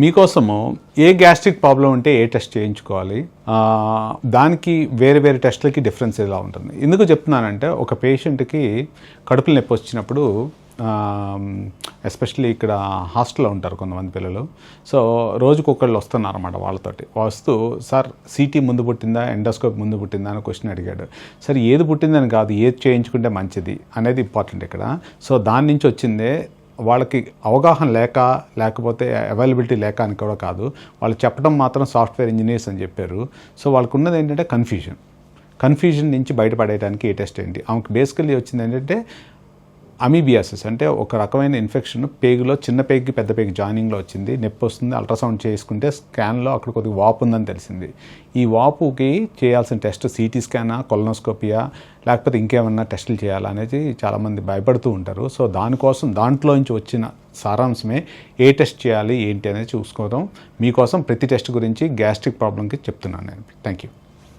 మీకోసము ఏ gastric problem ఉంటే ఏ test చేయించుకోవాలి, దానికి వేరే వేరే టెస్ట్లకి డిఫరెన్స్ ఎలా ఉంటుంది. ఎందుకు చెప్తున్నానంటే ఒక పేషెంట్కి కడుపులో నొప్పి వచ్చినప్పుడు ఎస్పెషల్లీ ఇక్కడ హాస్టల్లో ఉంటారు కొంతమంది పిల్లలు. సో రోజుకొకళ్ళు వస్తున్నారు అన్నమాట. వాళ్ళతోటి వస్తూ సార్ సిటీ ముందు పుట్టిందా ఎండోస్కోప్ ముందు పుట్టిందా అని క్వశ్చన్ అడిగాడు. సరే ఏది పుట్టిందని కాదు, ఏది చేయించుకుంటే మంచిది అనేది ఇంపార్టెంట్ ఇక్కడ. సో దాని నుంచి వచ్చిందే వాళ్ళకి అవగాహన లేకపోతే అవైలబిలిటీ లేక అని కూడా కాదు, వాళ్ళు చెప్పడం మాత్రం సాఫ్ట్వేర్ ఇంజనీర్స్ అని చెప్పారు. సో వాళ్ళకు ఉన్నది ఏంటంటే కన్ఫ్యూజన్ నుంచి బయటపడేయడానికి ఏ టెస్ట్ ఏంటి. ఆమెకు బేసికల్లీ వచ్చింది ఏంటంటే అమీబియాసిస్, అంటే ఒక రకమైన ఇన్ఫెక్షన్ పేగులో, చిన్న పేగుకి పెద్ద పేగు జాయినింగ్లో వచ్చింది. నొప్పి వస్తుంది, అల్ట్రాసౌండ్ చేసుకుంటే స్కాన్లో అక్కడ కొద్దిగా వాపు ఉందని తెలిసింది. ఈ వాపుకి చేయాల్సిన టెస్ట్ సిటీ స్కానా, కొలనోస్కోపియా, లేకపోతే ఇంకేమన్నా టెస్టులు చేయాలా అనేది చాలామంది భయపడుతూ ఉంటారు. సో దానికోసం దాంట్లో నుంచి వచ్చిన సారాంశమే ఏ టెస్ట్ చేయాలి ఏంటి అనేది చూసుకోవడం మీకోసం ప్రతి టెస్ట్ గురించి గ్యాస్ట్రిక్ ప్రాబ్లంకి చెప్తున్నాను నేను. Thank you.